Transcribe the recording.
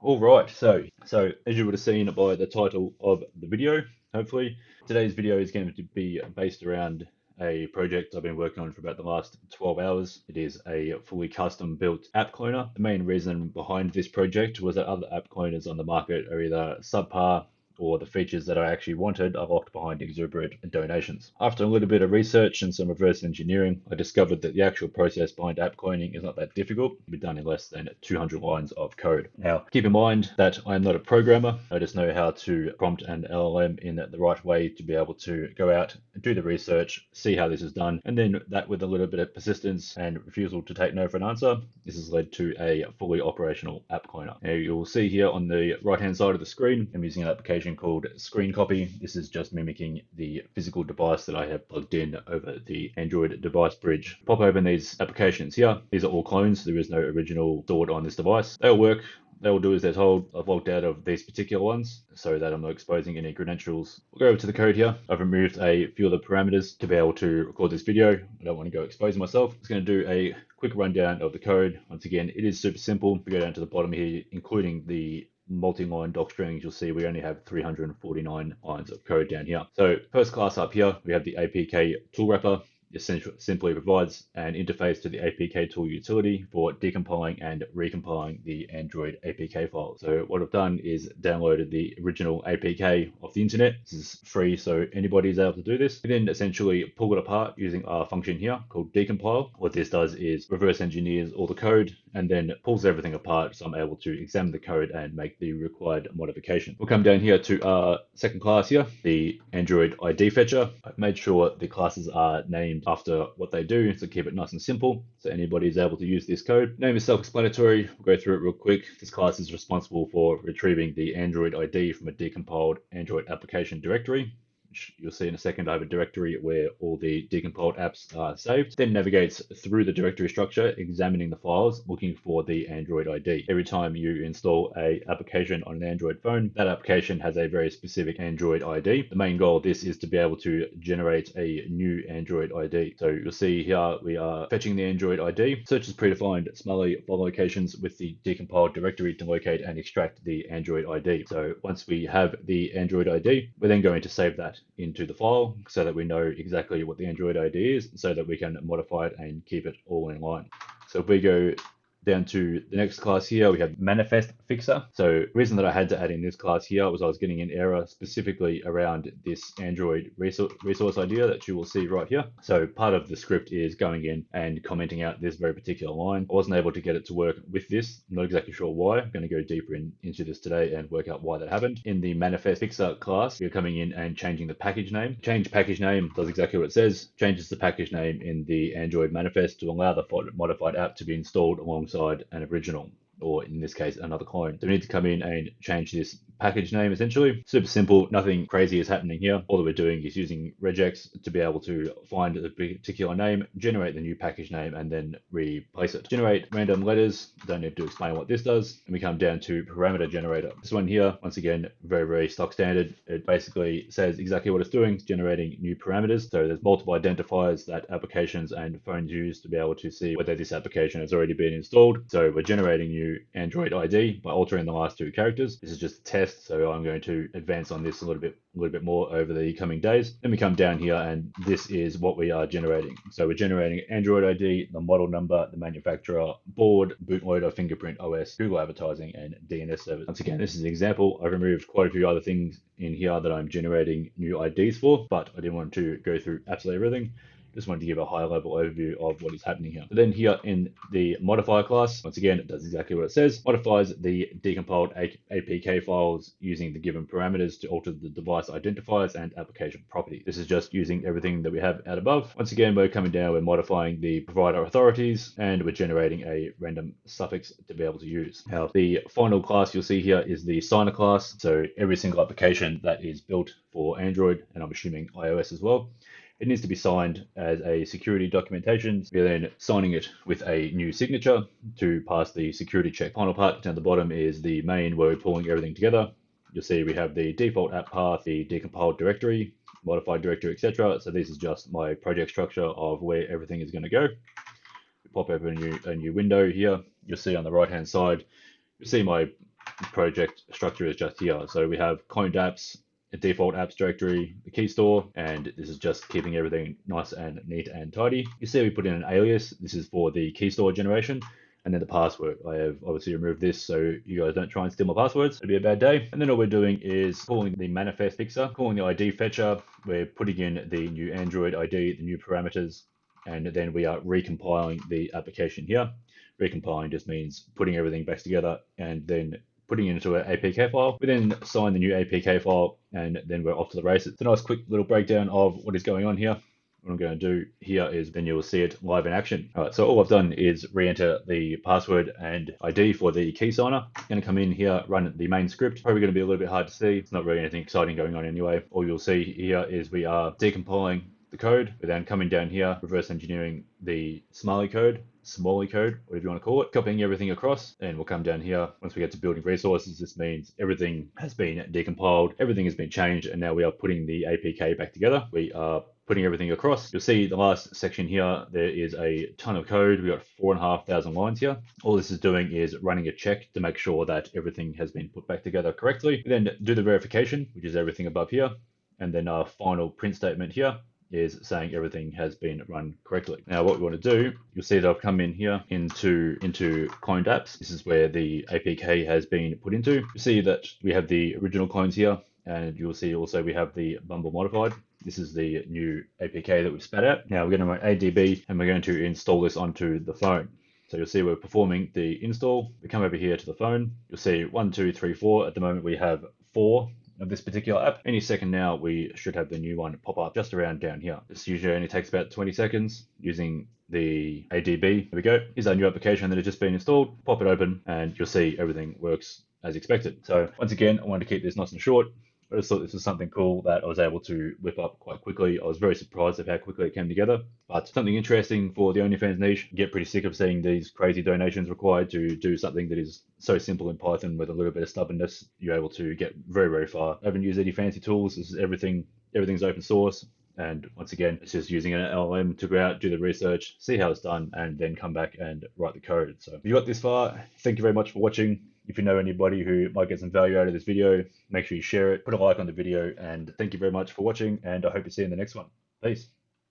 All right, so as you would have seen by the title of the video, hopefully today's video is going to be based around a project I've been working on for about the last 12 hours. It is a fully custom built app cloner. The main reason behind this project was that other app cloners on the market are either subpar or the features that I actually wanted are locked behind exuberant donations. After a little bit of research and some reverse engineering, I discovered that the actual process behind app cloning is not that difficult. It can be done in less than 200 lines of code. Now, keep in mind that I'm not a programmer. I just know how to prompt an LLM in the right way to be able to go out, do the research, see how this is done, and then that with a little bit of persistence and refusal to take no for an answer, this has led to a fully operational app cloner. Now, you'll see here on the right-hand side of the screen, I'm using an application called Screen Copy. This is just mimicking the physical device that I have plugged in over the Android device bridge. Pop open these applications here. These are all clones. There is no original stored on this device. They'll work. They will do as they're told. I've logged out of these particular ones so that I'm not exposing any credentials. We'll go over to the code here. I've removed a few of the parameters to be able to record this video. I don't want to go exposing myself. I'm just going to do a quick rundown of the code. Once again, it is super simple. We go down to the bottom here, including the multi-line doc strings, you'll see we only have 349 lines of code down here. So first class up here, we have the APK tool wrapper. It simply provides an interface to the APK tool utility for decompiling and recompiling the Android APK files. So what I've done is downloaded the original APK off the internet. This is free, so anybody is able to do this. We then essentially pull it apart using our function here called decompile. What this does is reverse engineers all the code and then pulls everything apart, so I'm able to examine the code and make the required modification. We'll come down here to our second class here, the Android ID fetcher. I've made sure the classes are named after what they do, so keep it nice and simple, so anybody is able to use this code. Name is self-explanatory. We'll go through it real quick. This class is responsible for retrieving the Android ID from a decompiled Android application directory. You'll see in a second, I have a directory where all the decompiled apps are saved. Then navigates through the directory structure, examining the files, looking for the Android ID. Every time you install a application on an Android phone, that application has a very specific Android ID. The main goal of this is to be able to generate a new Android ID. So you'll see here, we are fetching the Android ID. Search is predefined Smiley file locations with the decompiled directory to locate and extract the Android ID. So once we have the Android ID, we're then going to save that into the file so that we know exactly what the Android ID is, so that we can modify it and keep it all in line. So if we go down to the next class here, we have manifest fixer. So the reason that I had to add in this class here was I was getting an error specifically around this Android resource idea that you will see right here. So part of the script is going in and commenting out this very particular line. I wasn't able to get it to work with this. I'm not exactly sure why. I'm going to go deeper into this today and work out why that happened. In the manifest fixer class, you're coming in and changing the package name. Change package name does exactly what it says. Changes the package name in the Android manifest to allow the modified app to be installed alongside an original, or in this case, another clone. So we need to come in and change this package name essentially. Super simple, nothing crazy is happening here. All that we're doing is using regex to be able to find a particular name, generate the new package name, and then replace it. Generate random letters, don't need to explain what this does. And we come down to parameter generator. This one here, once again, very, very stock standard. It basically says exactly what it's doing. It's generating new parameters. So there's multiple identifiers that applications and phones use to be able to see whether this application has already been installed. So we're generating new Android ID by altering the last two characters. This is just a test, so I'm going to advance on this a little bit more over the coming days. Then we come down here and this is what we are generating. So we're generating Android ID, the model number, the manufacturer, board, bootloader, fingerprint, OS, Google advertising, and DNS servers. Once again, this is an example. I've removed quite a few other things in here that I'm generating new IDs for, but I didn't want to go through absolutely everything. Just wanted to give a high level overview of what is happening here. So then here in the modifier class, once again, it does exactly what it says. Modifies the decompiled APK files using the given parameters to alter the device identifiers and application property. This is just using everything that we have out above. Once again, we're coming down, we're modifying the provider authorities, and we're generating a random suffix to be able to use. Now, the final class you'll see here is the signer class. So every single application that is built for Android, and I'm assuming iOS as well, it needs to be signed as a security documentation. We're then signing it with a new signature to pass the security check. Final part down the bottom is the main, where we're pulling everything together. You'll see we have the default app path, the decompiled directory, modified directory, etc. So this is just my project structure of where everything is going to go. We pop open a new window here. You'll see on the right hand side, you'll see my project structure is just here. So we have cloned apps, a default apps directory, the key store, and this is just keeping everything nice and neat and tidy. You see we put in an alias. This is for the key store generation. And then the password. I have obviously removed this so you guys don't try and steal my passwords. It'll be a bad day. And then all we're doing is calling the manifest fixer, calling the ID fetcher. We're putting in the new Android ID, the new parameters, and then we are recompiling the application here. Recompiling just means putting everything back together and then putting it into an APK file. We then assign the new APK file and then we're off to the races. It's a nice quick little breakdown of what is going on here. What I'm going to do here is then you'll see it live in action. All right, so all I've done is re-enter the password and ID for the key signer. I'm going to come in here, run the main script. Probably going to be a little bit hard to see. It's not really anything exciting going on anyway. All you'll see here is we are decompiling the code. We're then coming down here, reverse engineering the smiley code, whatever you want to call it, copying everything across, and we'll come down here. Once we get to building resources, this means everything has been decompiled, everything has been changed, and now we are putting the APK back together. We are putting everything across. You'll see the last section here, there is a ton of code. We've got 4,500 lines here. All this is doing is running a check to make sure that everything has been put back together correctly. We then do the verification, which is everything above here, and then our final print statement here is saying everything has been run correctly. Now what we want to do, you'll see that I've come in here into cloned apps. This is where the APK has been put into. You see that we have the original clones here, and you'll see also we have the Bumble modified. This is the new APK that we've spat out. Now we're going to run ADB and we're going to install this onto the phone. So you'll see we're performing the install. We come over here to the phone. You'll see 1, 2, 3, 4. At the moment we have 4 of this particular app. Any second now we should have the new one pop up just around down here. This usually only takes about 20 seconds using the ADB. There we go. Here's our new application that has just been installed. Pop it open and you'll see everything works as expected. So once again, I wanted to keep this nice and short. I just thought this was something cool that I was able to whip up quite quickly. I was very surprised at how quickly it came together, but something interesting for the OnlyFans niche. You get pretty sick of seeing these crazy donations required to do something that is so simple in Python with a little bit of stubbornness. You're able to get very, very far. I haven't used any fancy tools. This is everything's open source. And once again, it's just using an LLM to go out, do the research, see how it's done, and then come back and write the code. So if you got this far, thank you very much for watching. If you know anybody who might get some value out of this video, make sure you share it, put a like on the video, and thank you very much for watching, and I hope to see you in the next one. Peace.